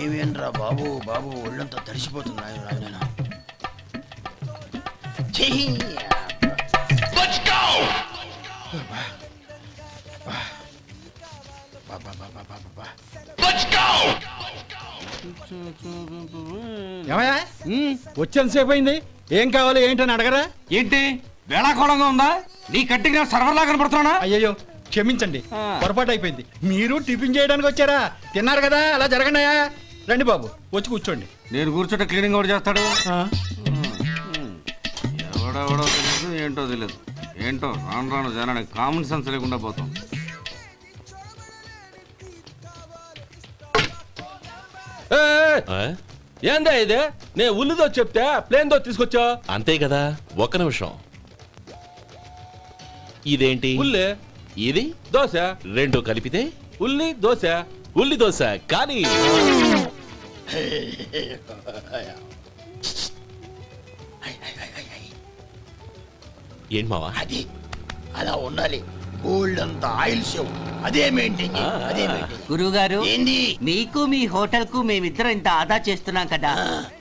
ఏమేంట్రా బాబు బాబు ఒళ్ళంతా తడిసిపోతున్నా రాజనైనా వచ్చేంతసేపు అయింది. ఏం కావాలి ఏంటని అడగరా? ఏంటి వేళాకోళంగా ఉందా? నీ కట్టికి సర్వర్లా కనపడుతున్నా? అయ్యయ్యో క్షమించండి, పొరపాటు అయిపోయింది. మీరు టిఫిన్ చేయడానికి వచ్చారా? తిన్నారు కదా, అలా జరగండియా. రండి బాబు, వచ్చి కూర్చోండి. నేను కూర్చుంటే క్లీనింగ్ కూడా చేస్తాడు. ఎవడెవడో తెలియదు, ఏంటో తెలియదు. ఏంటో రాను రాను జనానికి కామన్ సెన్స్ లేకుండా పోతాం. ఏందా ఇది? నే ఉల్లిదో చెప్తే ప్లేన్ దో తీసుకొచ్చా అంతే కదా. ఒక్క నిమిషం. ఇదేంటి? ఉల్లి. ఇది దోశ. రెండు కలిపితే ఉల్లి దోశ. ఉల్లి దోశ కానీ ఏంటి మావా? అది అలా ఉండాలి. గోల్డ్ అంతా ఆయిల్ షో అదే మెయింటైన్. గురువు గారు, ఏంది? మీకు మీ హోటల్ కు మేమిద్దరం ఇంత ఆదా చేస్తున్నాం కదా,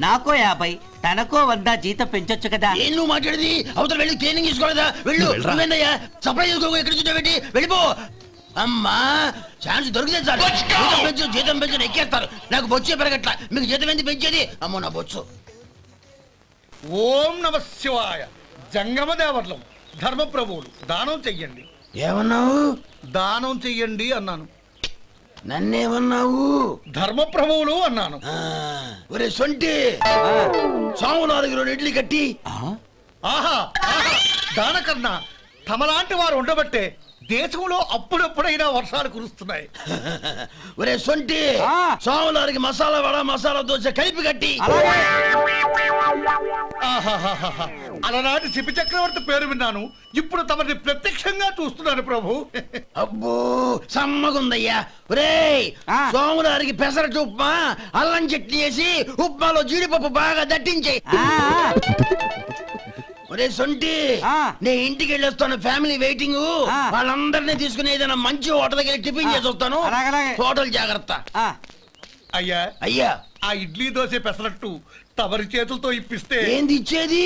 నాకో 50 తనకో 100 జీతం పెంచొచ్చు కదా. ఏం నువ్వు మాట్లాడేది? అవతల వెళ్ళి ట్రైనింగ్ తీసుకోలేదా? వెళ్ళు. సప్లై చేసుకో. ఎక్కడ చూసా పెట్టి వెళ్ళిపో. అమ్మా ఛాన్స్ దొరికితే చాలు. జీతం పెంచు ఎక్కేస్తారు. నాకు బొచ్చే పెరగట్ల. మీకు జీతం ఎందుకు పెంచేది? అమ్మో నా బొచ్చు. ఓం నమ శివాయ. జంగమ దేవర్లం ధర్మప్రభువులు దానం చెయ్యండి. ఏమన్నావు? దానం చెయ్యండి అన్నాను. నన్నేమన్నావు? ధర్మప్రభువులు అన్నాను. ఒరే సొంటి, సాము 4 ఇడ్లీ కట్టి. ఆహా, దానకన్నా తమలాంటి వారు ఉండబట్టే దేశంలో అప్పుడప్పుడైనా వర్షాలు కురుస్తున్నాయి. ఒరే సొంటి, సాము మసాలా వడ మసాలా దోశ కలిపి కట్టి. అలనాటి శిపి చక్రవర్తి పేరు విన్నాను, ఇప్పుడు తమని ప్రత్యక్షంగా చూస్తున్నాను ప్రభు. అబ్బో సమ్మగుందయ్యా. ఒరే సోములారికి పెసరట్టు ఉప్మా అల్లం చట్నీ వేసి ఉప్మాలో జీడిపప్పు బాగా దట్టించే. ఒరే సొంటి, నేను ఇంటికి వెళ్ళొస్తాను. Family waiting. వాళ్ళందరినీ తీసుకుని ఏదైనా మంచి హోటల్ దగ్గర టిఫిన్ చేసి వస్తాను. హోటల్ జాగ్రత్త. అయ్యా అయ్యా, ఆ ఇడ్లీ దోశ పెసరట్టు తమరి చేతులతో ఇప్పిస్తే. ఏంది ఇచ్చేది?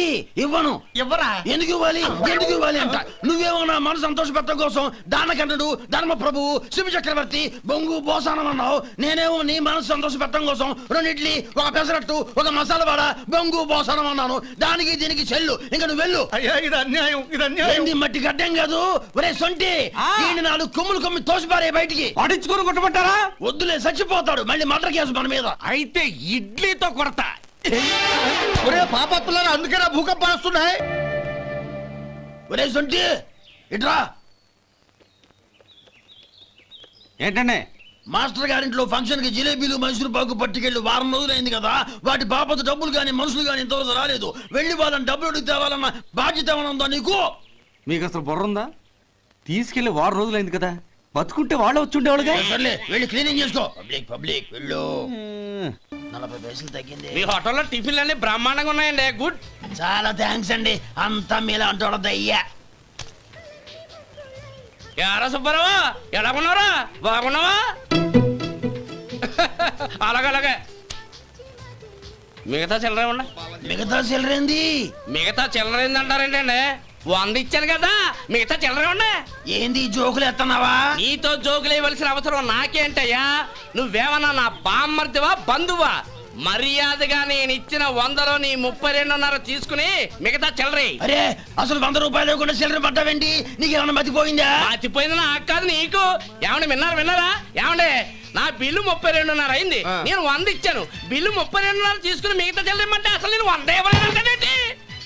ఇవ్వను. ఇవ్వరా? ఎందుకు ఇవ్వాలి? ఎందుకు ఇవ్వాలి అంట. నువ్వేమో నా మనసు సంతోషపెట్టడం కోసం దానకన్నుడు ధర్మ ప్రభువు శివ చక్రవర్తి బొంగు బోసానం అన్నావు. నేనేమో నీ మనసు సంతోషపెట్టడం కోసం 2 ఇడ్లీ, 1 పెసరట్టు, 1 మసాలా వాడ బొంగు బోసానం అన్నాను. దానికి దీనికి చెల్లు. ఇంకా నువ్వు వెళ్ళు. అయ్యా ఇది అన్యాయం, ఇది అన్యాయం. ఏంది మట్టి గడ్డం కాదు. ఒరే సొంటి, దీన్ని 4 కొమ్ములు కొమ్మి తోసిపారే బయటికి. పడించుకుని కొట్టమంటారా? వద్దులే, చచ్చిపోతాడు. మళ్ళీ మర్డర్ కేసు మన మీద. అయితే ఇడ్లీతో కొడతా. ఒరే పాపత్తులారా, అందుకే నా భూకంపాలు వస్తున్నాయి. ఒరే సొంటి ఇట్రా. ఏంటండి? మాస్టర్ గారింట్లో ఫంక్షన్ కి జిలేబీలు మైసూరు పాకు పట్టుకెళ్ళి 1 వారం రోజులైంది కదా. వాటి బాపత డబ్బులు కానీ మనుషులు కానీ ఇంతవరకు రాలేదు. వెళ్ళి వాళ్ళని డబ్బులు అడిగి తేవాలన్న బాధ్యత ఏమైనా ఉందా నీకు? మీకు అసలు బుర్ర ఉందా? తీసుకెళ్లి 1 వారం రోజులైంది కదా, బతుకుంటే వాళ్ళు వచ్చి ఉండేవాళ్ళుగా. సర్లే, వెళ్ళి క్లీనింగ్ చేసుకో. పబ్లిక్ వెళ్ళు. 40 పైసలు తగ్గింది. మీ హోటల్లో టిఫిన్లు అన్ని బ్రహ్మాండంగా ఉన్నాయండి. గుడ్. చాలా థ్యాంక్స్ అండి. అంతా మీలా అంటాడు అయ్యా. యారా సుబ్బారావు, ఎలా ఉన్నారా? బాగున్నావా? అలాగే మిగతా చిల్లర ఉన్నా. మిగతా చిల్లరేంది? మిగతా చిల్లర ఏందంటారేంటండి? 100 ఇచ్చాను కదా, మిగతా చిల్లర ఉన్నా. ఏంది జోకులు ఎత్తన్నావా? నీతో జోకులు ఇవ్వాల్సిన అవసరం నాకేంటయ్యా? నువ్వేమన్నా నా బామ్మర్దివా బంధువా? మర్యాదగా నేను ఇచ్చిన 100లో నీ 32.5 తీసుకుని మిగతా చిల్లరే. అరే అసలు 100 రూపాయలు కూడా చిల్లర పట్టావేంటి? నీకేమన్నా మతిపోయిందా? మతిపోయింది నాకు కాదు, నీకు. ఏమండి విన్నారా? ఏమండి నా బిల్లు 32.5 అయింది. నేను 100 ఇచ్చాను. బిల్లు 32.5 తీసుకుని మిగతా చిల్లరేమంటే అసలు నేను 100 ఇవ్వలేదంటే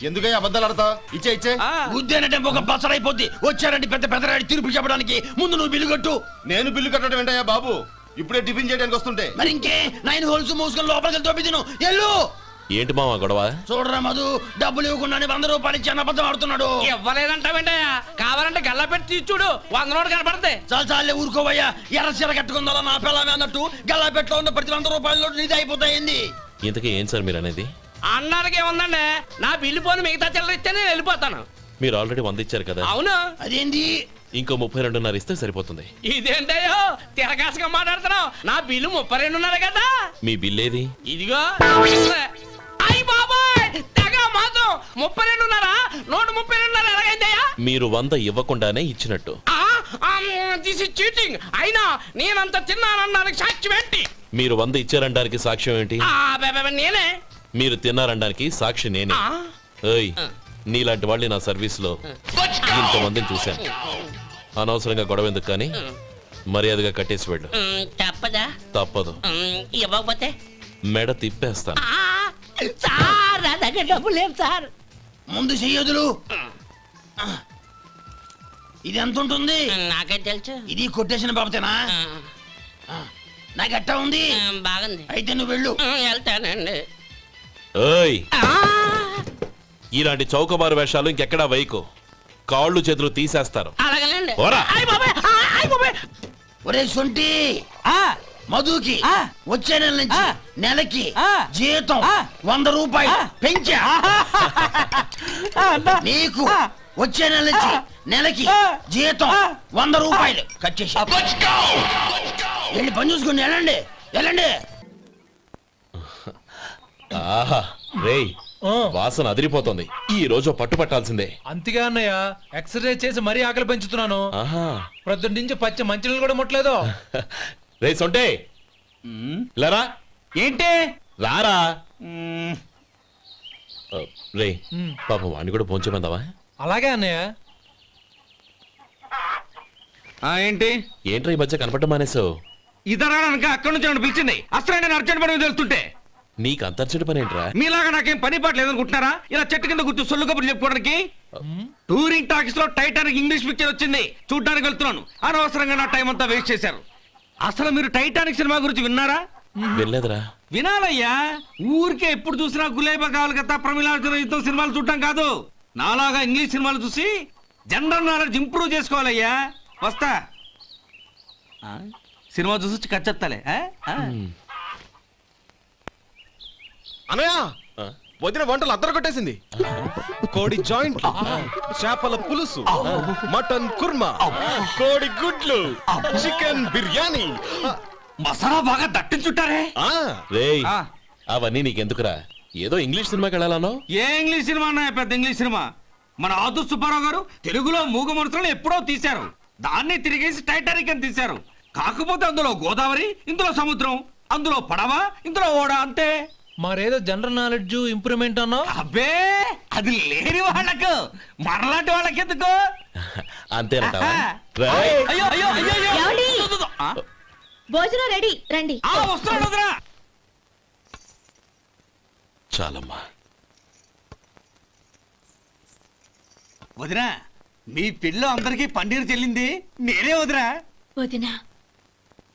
ఎందుకయ్యా అబద్ధాలు ఆడతావు? ఇచ్చే ఉద్యానంటే ఒక బసరైపోద్ది. వచ్చారంటే పెద్దరాడి తీర్పు చెప్పడానికి ముందు నువ్వు బిల్లు కట్టు. నేను బిల్లు కట్టడం ఏంటయ్యా బాబు? ఇప్పుడే టిఫిన్ చేయడానికి వస్తుంటే. మరి ఇంకే 9 హోల్స్ మూసుకొని లోపలికి తోపి తిను. ఎల్లు. ఏంటి మావా గొడవ? చూడరా మధు, డబ్బులు ఇవ్వకుండానే 100 రూపాయలు ఇచ్చి అబద్ధం ఆడుతున్నాడు. ఇవ్వలేదంటావేంటయ్యా? కావాలంటే గల్లా పెట్టి చూడు, 100 నోటు కనపడతాయి. చాలే ఊరుకోవయ్యా. ఎర్ర చీర కట్టుకుందా నా పిల్లమే అన్నట్టు గల్లా పెట్లో ఉన్న ప్రతి 100 రూపాయలు నీది అయిపోతాయింది. ఇంతకీ ఏం సార్ మీరు అనేది? అన్నానికి ఏముందండి, నా బిల్లు పోను మిగతా చిల్లర ఇస్తే నేను వెళ్ళిపోతాను. మీరు ఆల్రెడీ 100 ఇచ్చారు కదా. అవును. అదేంటి ఇంకో 32.5 ఇస్తే సరిపోతుంది. ఇదేంటయ్యో తిరగాసుగా మాట్లాడుతున్నావు? నా బిల్లు 32.5 కదా. మీ బిల్ ఏది? ఇదిగో. అయ్య బాబాయ్ తెగ మాతో 32.5 132.5 ఎలాగైందయ్యా? మీరు 100 ఇవ్వకుండానే ఇచ్చినట్టు. This is cheating. అయినా నేనంత తిన్నానన్నానికి సాక్ష్యం ఏంటి? మీరు 100 ఇచ్చారనడానికి సాక్ష్యం ఏంటి? నేనే. మీరు తిన్నారనడానికి సాక్షి నేనే. ఏయ్, నీలాంటి వాళ్ళని నా సర్వీస్ లో ఇంతమందిని చూశాను. అనవసరంగా గొడవ ఎందుకు కానీ మర్యాదగా కట్టేసి వెళ్ళు. తప్పదా? తప్పదు. ఇవ్వకపోతే మెడ తిప్పేస్తాను. సార్ నా దగ్గర డబ్బు లేవు సార్. ముందు చెయ్యదులు. ఇది ఎంత ఉంటుంది? నాకే తెలుసు. ఇది కొట్టేసిన బాబతేనా? నాకు ఎట్టా ఉంది? బాగుంది. అయితే నువ్వు వెళ్ళు. వెళ్తానండి. ఏయ్, ఇలాంటి చౌకబారు వేషాలు ఇంకెక్కడా వైకు. కాళ్ళు చేతులు తీసేస్తారు. అలాగేనండి. ఒరే సొంటి, మధుకి వచ్చే నెల నుంచి నెలకి జీతం 100 రూపాయలు పెంచా. నీకు వచ్చే నెల నుంచి నెలకి జీతం 100 రూపాయలు కట్ చేసి వెళ్ళి పని చూసుకుని వెళ్ళండి వెళ్ళండి. ఆహా రేయ్, వాసన అదిరిపోతుంది. ఈ రోజు పట్టుపట్టాల్సిందే. అంతగా అన్నయ్య, ఎక్సర్సైజ్ చేసి మరీ ఆకలి పెంచుతున్నాను. ప్రొద్దున నుంచి పచ్చి మంచినీళ్ళు కూడా ముట్టలేదు. రే సొంటే, లరా. ఏంటి? రారా. రే పాపం వాణ్ణి కూడా పోంచమందావా? అలాగే అన్నయ్య. ఏంటి ఏంట్రా ఈ మధ్య కనపడడం మానేసావు? ఇదనక అక్కడి నుంచి నన్ను పిలిచింది. అసలు నేను అర్జెంట్ పని తెలుస్తుంటే నీకు అంతర్చడి పని ఏంట్రా? మీలాగా నాకేం పని పాట లేదనుకుంటున్నారా? ఇలా చెట్టు కింద కూర్చో సొల్లు కబుర్లు చెప్పుకోవడానికి. టూరింగ్ టాకీస్ లో టైటానిక్ ఇంగ్లీష్ పిక్చర్ వచ్చింది, చూడ్డానికి వెళ్తున్నాను. అనవసరంగా నా టైం అంతా వేస్ట్ చేశారు. అసలు మీరు టైటానిక్ సినిమా గురించి విన్నారా? వెళ్ళలేదురా. వినాలయ్యా. ఊరికే ఎప్పుడు చూసినా గులేబా కావాలి కదా, ప్రమిళార్జున యుద్ధం సినిమాలు చూడటం కాదు. నాలాగా ఇంగ్లీష్ సినిమాలు చూసి జనరల్ నాలెడ్జ్ ఇంప్రూవ్ చేసుకోవాలయ్యా. వస్తా. సినిమా చూసి కచ్చెత్తాలే. అనయ్య, వదిన వంటలు అద్దరు కొట్టేసింది. కోడి జాయింట్, చేపల పులుసు, మటన్ కుర్మా, కోడి గుడ్లు, చికెన్ బిర్యానీ, మసాలా బాగా దట్టించుంటారే. రేయ్, అవన్నీ నీకెందుకురా? ఏదో ఇంగ్లీష్ సినిమాకి వెళ్ళాలనో. ఏ ఇంగ్లీష్ సినిమా అన్నా? పెద్ద ఇంగ్లీష్ సినిమా. మన ఆదు సుబ్బారావు గారు తెలుగులో మూగ మనుషులను ఎప్పుడో తీశారు. దాన్ని తిరిగేసి టైటానిక్ అని తీశారు. కాకపోతే అందులో గోదావరి, ఇందులో సముద్రం, అందులో పడవ, ఇందులో ఓడ, అంతే. మరేదో జనరల్ నాలెడ్జ్ ఇంప్రూవ్మెంట్ అన్నా? అబ్బే, అది లేని వాళ్ళకు, మరలాంటి వాళ్ళకి ఎందుకు? అంతేనట. అయ్యో అయ్యో అయ్యో, భోజనం రెడీ, రండి. వస్తున్నాడు వదరా. చాలమ్మా. వదినా, మీ పిల్ల అందరికీ పన్నీరు చెల్లింది నేనే వదినా. వదినా,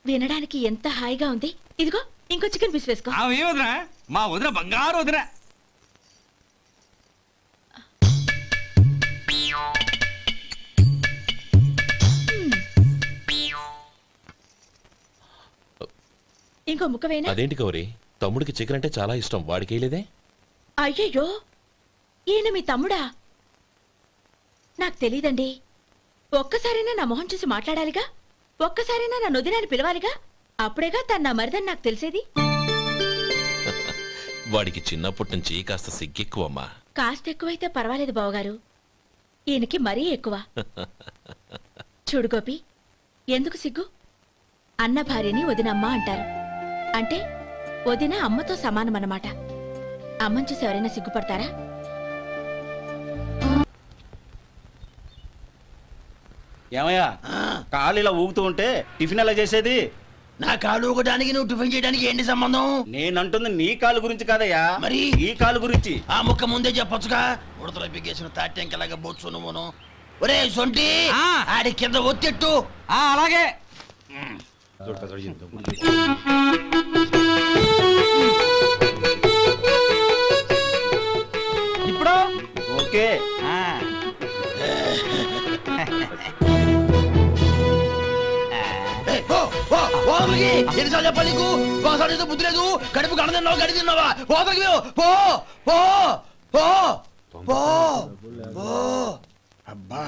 వినడానికి ఎంత హాయిగా ఉంది. ఇదిగో ఇంకో చికెన్ పీస్ వేసుకో. ఏ వదినా, మా వదిన బంగారు వదినా. ఇంకో ముక్కవేనా? అదేంటి గౌరీ, తమ్ముడికి చికెన్ అంటే చాలా ఇష్టం, వాడికి వేయలేదే? అయ్యయ్యో, ఈయన మీ తమ్ముడా? నాకు తెలీదండి. ఒక్కసారైనా నా మొహం చూసి మాట్లాడాలిగా, ఒక్కసారైనా నా నొదినాన్ని పిలవాలిగా, అప్పుడేగా తన నా మరిదని నాకు తెలిసేది. వాడికి చిన్నప్పటి నుంచి కాస్త సిగ్గెక్కువమ్మా. కాస్త ఎక్కువైతే పర్వాలేదు బావగారు, ఈయనకి మరీ ఎక్కువ. చూడు గోపి, ఎందుకు సిగ్గు? అన్న భార్యని వదినమ్మ అంటారు. అంటే వదిన అమ్మతో సమానమన్నమాట. అమ్మని చూసి ఎవరైనా సిగ్గుపడతారా? ఏమయ్యా, కాళ్ళు ఇలా ఊగుతూ ఉంటే టిఫిన్ ఎలా చేసేది? నా కాలు ఊగడానికి నువ్వు టిఫిన్ చేయడానికి ఏంటి సంబంధం? నేనంటుంది నీ కాలు గురించి కాదయ్యా, మరి ఈ కాలు గురించి. ఆ ముక్క ముందే చెప్పొచ్చుగా. ఉడతలో పిగేసిన తాట్యంకలాగా బొచ్చు నువ్వును. ఒరే సొంటి, ఆడి కింద ఒత్తిట్టు. అలాగే. ఇప్పుడు ఓకే. ఎన్నిసార్లు చెప్పాలి నీకు? ఒకసారి బుద్ధి లేదు. కడుపు గడ తిన్నావు, గడి తిన్నావా? పోతకి పో పో పో పో. అబ్బా.